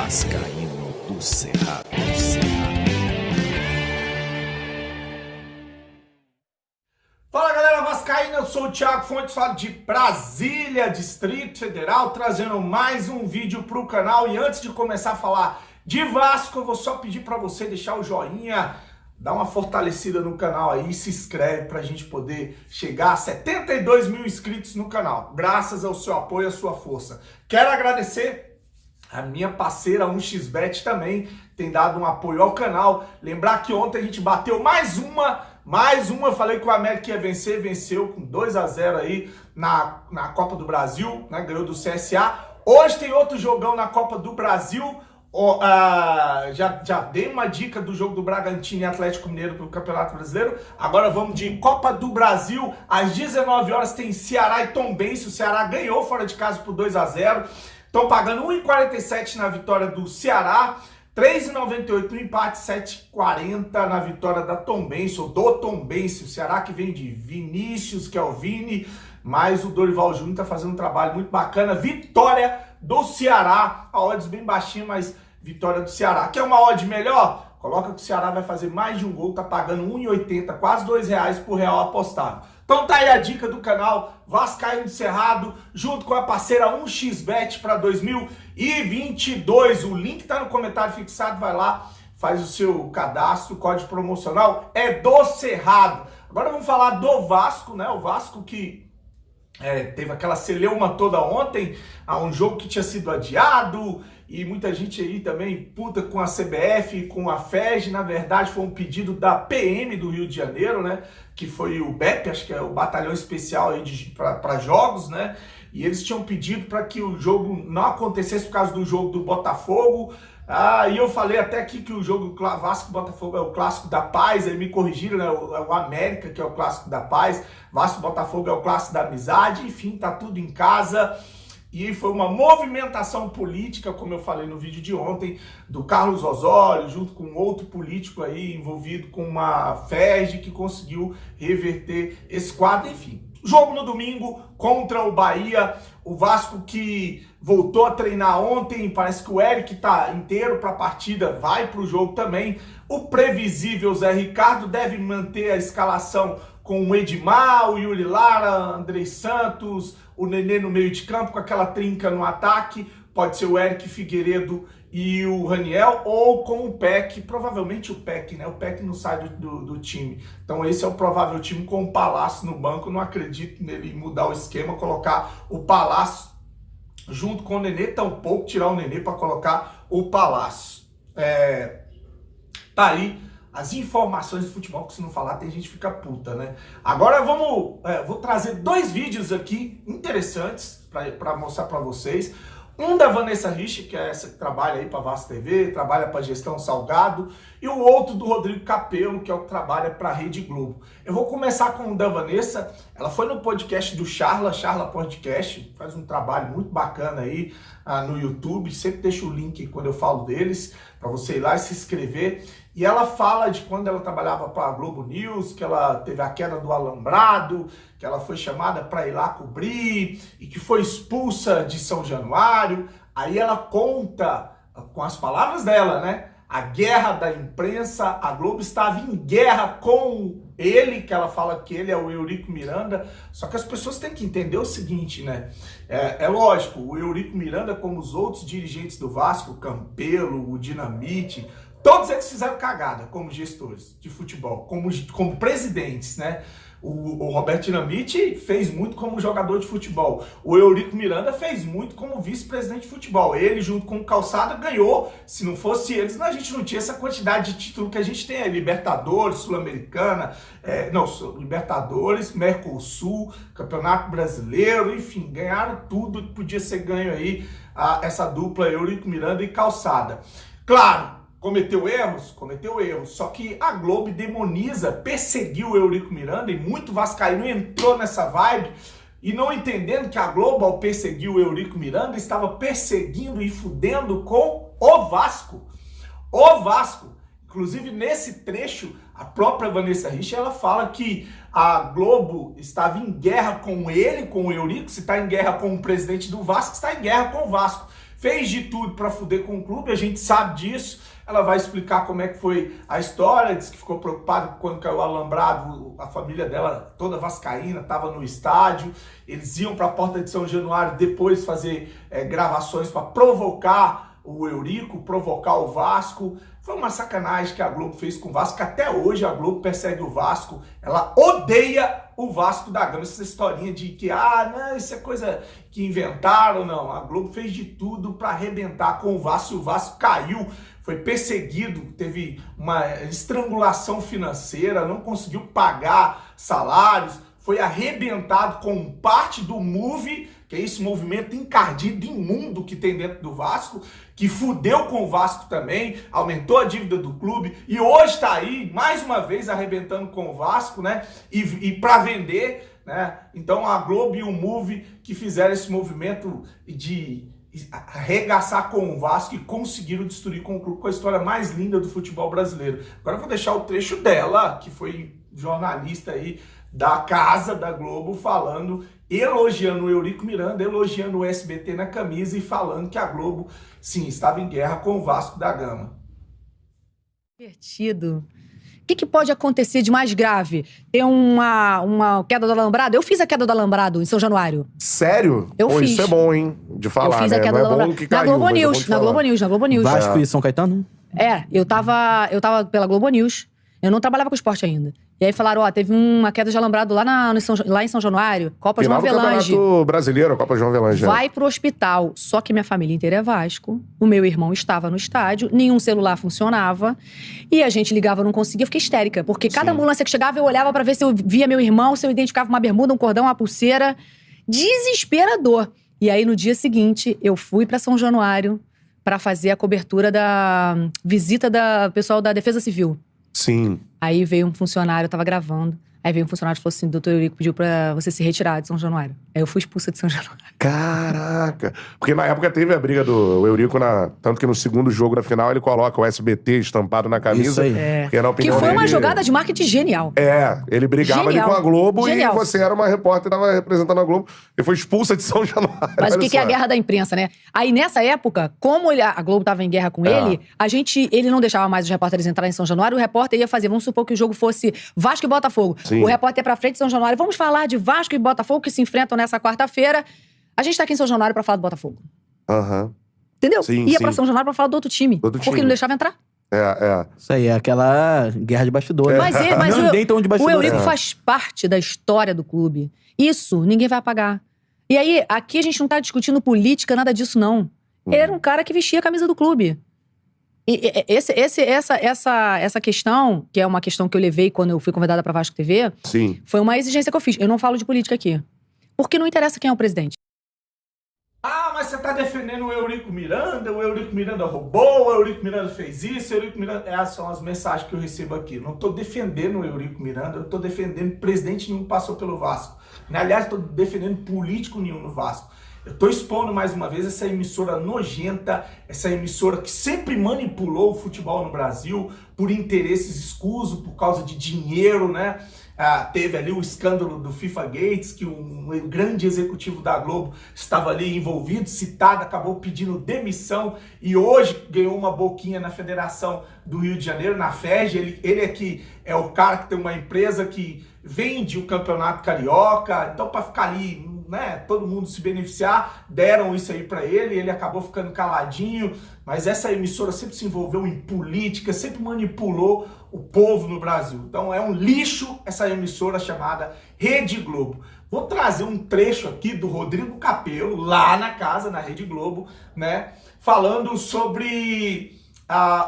Vascaíno do Cerrado. Fala galera vascaína, eu sou o Thiago Fontes, falo de Brasília, Distrito Federal, trazendo mais um vídeo para o canal. E antes de começar a falar de Vasco, eu vou só pedir para você deixar o joinha, dar uma fortalecida no canal aí, se inscreve para a gente poder chegar a 72 mil inscritos no canal, graças ao seu apoio e à sua força. Quero agradecer a minha parceira 1xBet também, tem dado um apoio ao canal. Lembrar que ontem a gente bateu mais uma, eu falei que o América ia vencer, venceu com 2-0 aí na Copa do Brasil, né? Ganhou do CSA. Hoje tem outro jogão na Copa do Brasil. Já dei uma dica do jogo do Bragantino e Atlético Mineiro para o Campeonato Brasileiro. Agora vamos de Copa do Brasil. Às 19 horas tem Ceará e Tombense. O Ceará ganhou fora de casa por 2-0. Estão pagando 1,47 na vitória do Ceará, 3,98 no empate, 7,40 na vitória da Tombense, ou do Tombense. O Ceará que vem de Vinícius, que é o Vini, mas o Dorival Júnior está fazendo um trabalho muito bacana. Vitória do Ceará, a odds bem baixinha, mas vitória do Ceará. Quer uma odd melhor? Coloca que o Ceará vai fazer mais de um gol, tá pagando 1,80, quase R$2 por real apostado. Então tá aí a dica do canal Vascaíno do Cerrado, junto com a parceira 1xBet para 2022. O link tá no comentário fixado, vai lá, faz o seu cadastro, o código promocional é do Cerrado. Agora vamos falar do Vasco, né? O Vasco que teve aquela celeuma toda ontem, a um jogo que tinha sido adiado, e muita gente aí também puta com a CBF, com a FEG. Na verdade foi um pedido da PM do Rio de Janeiro, né, que foi o BEP, acho que é o Batalhão Especial aí para Jogos, né, e eles tinham pedido para que o jogo não acontecesse por causa do jogo do Botafogo. E eu falei até aqui que o jogo Vasco-Botafogo é o clássico da paz, aí me corrigiram, né? O América que é o clássico da paz, Vasco-Botafogo é o clássico da amizade, enfim, tá tudo em casa. E foi uma movimentação política, como eu falei no vídeo de ontem, do Carlos Osório, junto com outro político aí envolvido com uma FEG que conseguiu reverter esse quadro, enfim. Jogo no domingo contra o Bahia, o Vasco que voltou a treinar ontem, parece que o Eric tá inteiro para a partida, vai para o jogo também. O previsível Zé Ricardo deve manter a escalação com o Edmar, o Yuri Lara, Andrei Santos, o Nenê no meio de campo, com aquela trinca no ataque. Pode ser o Eric Figueiredo e o Raniel, ou com o Peck, provavelmente o Peck, né? O Peck não sai do time. Então esse é o provável time com o Palácio no banco. Não acredito nele mudar o esquema, colocar o Palácio junto com o Nenê, tampouco tirar o Nenê para colocar o Palácio. Tá aí as informações de futebol, que se não falar tem gente que fica puta, né? Agora vou trazer dois vídeos aqui interessantes para mostrar para vocês. Um da Vanessa Rich, que é essa que trabalha aí para Vasco TV, trabalha para Gestão Salgado, e o outro do Rodrigo Capello, que é o que trabalha para a Rede Globo. Eu vou começar com o da Vanessa. Ela foi no podcast do Charla Podcast, faz um trabalho muito bacana aí no YouTube, sempre deixo o link quando eu falo deles, para você ir lá e se inscrever. E ela fala de quando ela trabalhava para a Globo News, que ela teve a queda do alambrado, que ela foi chamada para ir lá cobrir e que foi expulsa de São Januário. Aí ela conta, com as palavras dela, né? A guerra da imprensa, a Globo estava em guerra com ele, que ela fala que ele é o Eurico Miranda. Só que as pessoas têm que entender o seguinte, né? É lógico, o Eurico Miranda, como os outros dirigentes do Vasco, o Campelo, o Dinamite, todos eles fizeram cagada como gestores de futebol, como presidentes, né? O Roberto Dinamite fez muito como jogador de futebol. O Eurico Miranda fez muito como vice-presidente de futebol. Ele, junto com o Calçada, ganhou. Se não fosse eles, a gente não tinha essa quantidade de título que a gente tem aí. Libertadores, Sul-Americana, Libertadores, Mercosul, Campeonato Brasileiro, enfim, ganharam tudo que podia ser ganho aí, essa dupla Eurico Miranda e Calçada. Claro, cometeu erros, só que a Globo demoniza, perseguiu o Eurico Miranda, e muito vascaíno entrou nessa vibe, e não entendendo que a Globo, ao perseguir o Eurico Miranda, estava perseguindo e fudendo com o Vasco. O Vasco. Inclusive, nesse trecho, a própria Vanessa Rich, ela fala que a Globo estava em guerra com ele, com o Eurico. Se está em guerra com o presidente do Vasco, está em guerra com o Vasco. fez de tudo para fuder com o clube, a gente sabe disso. Ela vai explicar como é que foi a história, disse que ficou preocupada quando caiu o alambrado, a família dela, toda vascaína, estava no estádio, eles iam para a Porta de São Januário depois fazer gravações para provocar o Eurico, provocar o Vasco. Foi uma sacanagem que a Globo fez com o Vasco, que até hoje a Globo persegue o Vasco, ela odeia o Vasco da Gama, essa historinha de que, não, isso é coisa que inventaram, não. A Globo fez de tudo para arrebentar com o Vasco, e o Vasco caiu, foi perseguido, teve uma estrangulação financeira, não conseguiu pagar salários, foi arrebentado com parte do MOVE, que é esse movimento encardido, imundo que tem dentro do Vasco, que fudeu com o Vasco também, aumentou a dívida do clube, e hoje está aí, mais uma vez, arrebentando com o Vasco, né? E para vender, né? Então a Globo e o MOVE que fizeram esse movimento de arregaçar com o Vasco e conseguiram destruir com o clube, com a história mais linda do futebol brasileiro. Agora eu vou deixar o trecho dela, que foi jornalista aí da casa da Globo, falando, elogiando o Eurico Miranda, elogiando o SBT na camisa e falando que a Globo, sim, estava em guerra com o Vasco da Gama. Divertido. O que pode acontecer de mais grave? Ter uma queda do alambrado? Eu fiz a queda do alambrado em São Januário. Sério? Eu fiz. Isso é bom, hein? De falar, eu fiz a queda do alambrado. Na Globo News, na Globo News. Vasco e São Caetano? Eu tava pela Globo News. Eu não trabalhava com esporte ainda. E aí falaram, teve uma queda de alambrado lá em São Januário, Copa João Avelange. Campeonato Brasileiro, Copa João Avelange. Vai pro hospital. Só que minha família inteira é Vasco. O meu irmão estava no estádio, nenhum celular funcionava. E a gente ligava, não conseguia. Eu fiquei histérica, porque cada ambulância que chegava, eu olhava pra ver se eu via meu irmão, se eu identificava uma bermuda, um cordão, uma pulseira. Desesperador. E aí, no dia seguinte, eu fui pra São Januário pra fazer a cobertura da visita do pessoal da Defesa Civil. Sim. Aí veio um funcionário, eu tava gravando. Aí veio um funcionário e falou assim, doutor Eurico pediu pra você se retirar de São Januário. Aí eu fui expulsa de São Januário. Caraca! Porque na época teve a briga do Eurico, tanto que no segundo jogo da final ele coloca o SBT estampado na camisa. Isso aí. Porque, na opinião Que foi uma dele, jogada de marketing genial. Ele brigava ali com a Globo e você era uma repórter e tava representando a Globo. E foi expulsa de São Januário. Mas o que é a guerra da imprensa, né? Aí nessa época, como a Globo tava em guerra com ele, ele não deixava mais os repórteres entrarem em São Januário, o repórter ia fazer, vamos supor que o jogo fosse Vasco e Botafogo. Sim. O repórter ia pra frente de São Januário, vamos falar de Vasco e Botafogo que se enfrentam nessa quarta-feira. A gente tá aqui em São Januário pra falar do Botafogo. Entendeu? Ia pra São Januário pra falar do outro time. Porque não deixava entrar. Isso aí, é aquela guerra de bastidores. Mas o Eurico faz parte da história do clube. Isso ninguém vai apagar. E aí, aqui a gente não tá discutindo política, nada disso, não. Ele era um cara que vestia a camisa do clube. E essa questão, que é uma questão que eu levei quando eu fui convidada pra Vasco TV, foi uma exigência que eu fiz. Eu não falo de política aqui. Porque não interessa quem é o presidente. Mas você tá defendendo o Eurico Miranda roubou, o Eurico Miranda fez isso, o Eurico Miranda... Essas são as mensagens que eu recebo aqui. Não tô defendendo o Eurico Miranda, eu tô defendendo presidente nenhum que passou pelo Vasco. Aliás, tô defendendo político nenhum no Vasco. Eu tô expondo mais uma vez essa emissora nojenta, essa emissora que sempre manipulou o futebol no Brasil por interesses escusos, por causa de dinheiro, né? Teve ali o escândalo do FIFA Gates, que um grande executivo da Globo estava ali envolvido, citado, acabou pedindo demissão e hoje ganhou uma boquinha na Federação do Rio de Janeiro, na FEG. Ele aqui é o cara que tem uma empresa que vende o Campeonato Carioca, então para ficar ali, né, todo mundo se beneficiar, deram isso aí para ele acabou ficando caladinho, mas essa emissora sempre se envolveu em política, sempre manipulou o povo no Brasil. Então é um lixo essa emissora chamada Rede Globo. Vou trazer um trecho aqui do Rodrigo Capello, lá na casa, na Rede Globo, né, falando sobre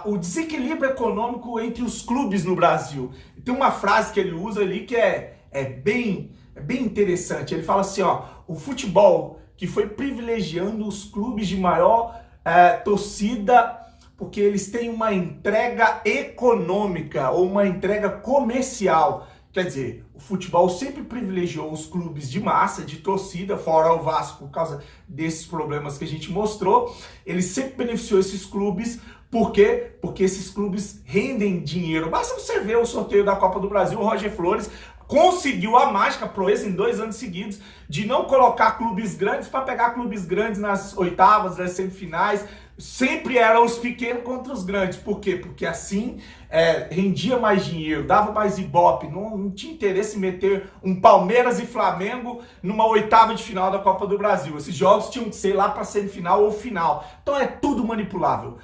o desequilíbrio econômico entre os clubes no Brasil. Tem uma frase que ele usa ali que é bem interessante. Ele fala assim, o futebol que foi privilegiando os clubes de maior torcida porque eles têm uma entrega econômica ou uma entrega comercial. Quer dizer, o futebol sempre privilegiou os clubes de massa, de torcida, fora o Vasco por causa desses problemas que a gente mostrou. Ele sempre beneficiou esses clubes. Por quê? Porque esses clubes rendem dinheiro. Basta você ver o sorteio da Copa do Brasil, o Roger Flores conseguiu a mágica, proeza em 2 anos seguidos, de não colocar clubes grandes para pegar clubes grandes nas oitavas, nas semifinais. Sempre eram os pequenos contra os grandes. Por quê? Porque assim rendia mais dinheiro, dava mais ibope, não tinha interesse em meter um Palmeiras e Flamengo numa oitava de final da Copa do Brasil. Esses jogos tinham que ser lá para semifinal ou final. Então é tudo manipulável.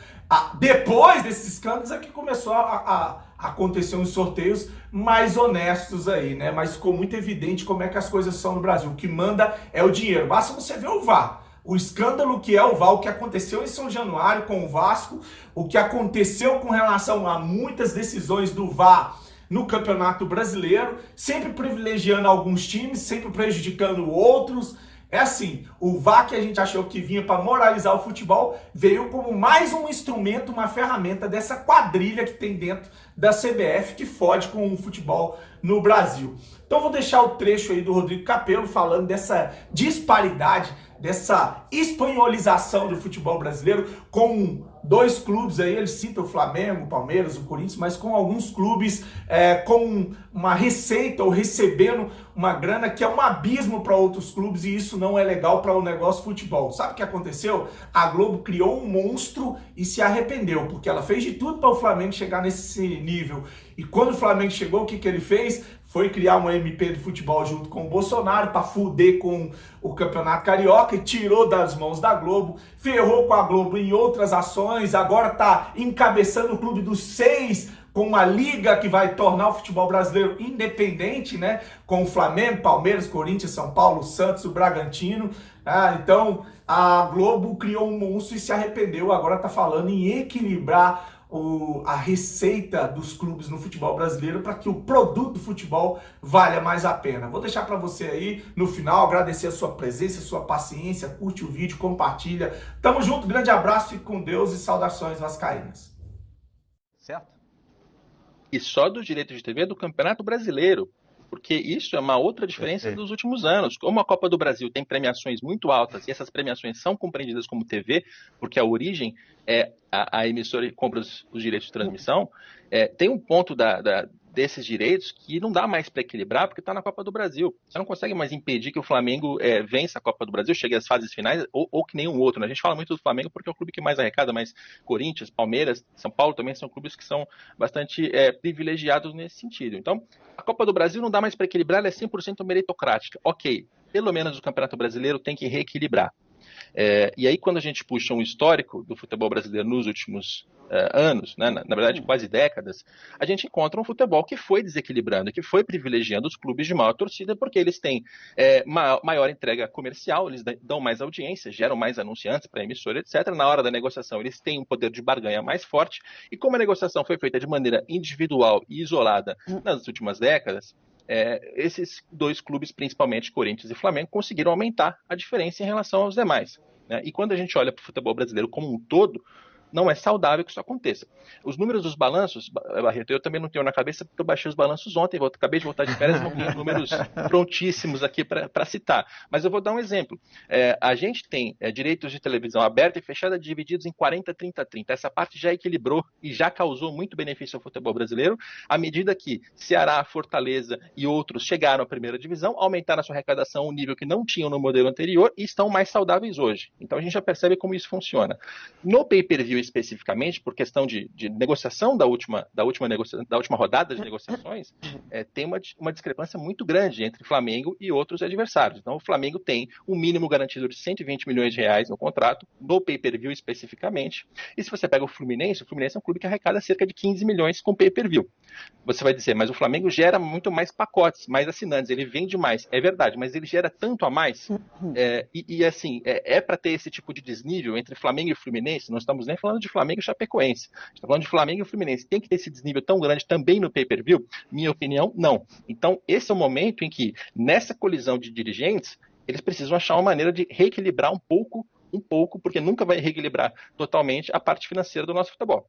Depois desses escândalos é que começou a acontecer uns sorteios mais honestos aí, né? Mas ficou muito evidente como é que as coisas são no Brasil. O que manda é o dinheiro. Basta você ver o VAR. O escândalo que é o VAR, o que aconteceu em São Januário com o Vasco, o que aconteceu com relação a muitas decisões do VAR no Campeonato Brasileiro, sempre privilegiando alguns times, sempre prejudicando outros. É assim, o VAR que a gente achou que vinha para moralizar o futebol, veio como mais um instrumento, uma ferramenta dessa quadrilha que tem dentro da CBF, que fode com o futebol no Brasil. Então vou deixar o trecho aí do Rodrigo Capello falando dessa disparidade, dessa espanholização do futebol brasileiro, com 2 clubes aí, ele cita o Flamengo, o Palmeiras, o Corinthians, mas com alguns clubes com uma receita ou recebendo uma grana que é um abismo para outros clubes, e isso não é legal para o negócio futebol. Sabe o que aconteceu? A Globo criou um monstro e se arrependeu, porque ela fez de tudo para o Flamengo chegar nesse nível. E quando o Flamengo chegou, o que ele fez? Foi criar uma MP do futebol junto com o Bolsonaro para fuder com o Campeonato Carioca, e tirou das mãos da Globo, ferrou com a Globo em outras ações, agora está encabeçando o clube dos 6, com uma liga que vai tornar o futebol brasileiro independente, né? Com o Flamengo, Palmeiras, Corinthians, São Paulo, Santos, o Bragantino. Então a Globo criou um monstro e se arrependeu, agora está falando em equilibrar a receita dos clubes no futebol brasileiro para que o produto do futebol valha mais a pena. Vou deixar para você aí no final, agradecer a sua presença, a sua paciência, curte o vídeo, compartilha. Tamo junto, grande abraço, fique com Deus e saudações vascaínas. Certo? E só dos direitos de TV do Campeonato Brasileiro, porque isso é uma outra diferença dos últimos anos. Como a Copa do Brasil tem premiações muito altas e essas premiações são compreendidas como TV, porque a origem é a emissora que compra os direitos de transmissão, tem um ponto desses direitos que não dá mais para equilibrar, porque está na Copa do Brasil. Você não consegue mais impedir que o Flamengo vença a Copa do Brasil, chegue às fases finais, ou que nenhum outro, né? A gente fala muito do Flamengo porque é o clube que mais arrecada, mas Corinthians, Palmeiras, São Paulo também são clubes que são bastante privilegiados nesse sentido. Então, a Copa do Brasil não dá mais para equilibrar, ela é 100% meritocrática. Ok, pelo menos o Campeonato Brasileiro tem que reequilibrar. E aí, quando a gente puxa um histórico do futebol brasileiro nos últimos anos, né, na verdade quase décadas, a gente encontra um futebol que foi desequilibrando, que foi privilegiando os clubes de maior torcida, porque eles têm maior entrega comercial, eles dão mais audiência, geram mais anunciantes para a emissora, etc. Na hora da negociação, eles têm um poder de barganha mais forte, e como a negociação foi feita de maneira individual e isolada nas últimas décadas, esses 2 clubes, principalmente Corinthians e Flamengo, conseguiram aumentar a diferença em relação aos demais, né? E quando a gente olha para o futebol brasileiro como um todo, não é saudável que isso aconteça. Os números dos balanços, Barreto, eu também não tenho na cabeça, porque eu baixei os balanços ontem, acabei de voltar de férias, não tenho números prontíssimos aqui para citar. Mas eu vou dar um exemplo. A gente tem direitos de televisão aberta e fechada divididos em 40, 30, 30. Essa parte já equilibrou e já causou muito benefício ao futebol brasileiro, à medida que Ceará, Fortaleza e outros chegaram à primeira divisão, aumentaram a sua arrecadação a um nível que não tinham no modelo anterior e estão mais saudáveis hoje. Então a gente já percebe como isso funciona. No pay-per-view especificamente, por questão de negociação da última rodada de negociações, tem uma discrepância muito grande entre Flamengo e outros adversários. Então, o Flamengo tem um mínimo garantido de 120 milhões de reais no contrato, no pay-per-view especificamente. E se você pega o Fluminense é um clube que arrecada cerca de 15 milhões com pay-per-view. Você vai dizer, mas o Flamengo gera muito mais pacotes, mais assinantes, ele vende mais. É verdade, mas ele gera tanto a mais. Assim, para ter esse tipo de desnível entre Flamengo e Fluminense, não estamos nem falando de Flamengo e Chapecoense. A gente está falando de Flamengo e Fluminense. Tem que ter esse desnível tão grande também no pay-per-view? Minha opinião, não. Então, esse é o momento em que, nessa colisão de dirigentes, eles precisam achar uma maneira de reequilibrar um pouco, porque nunca vai reequilibrar totalmente a parte financeira do nosso futebol.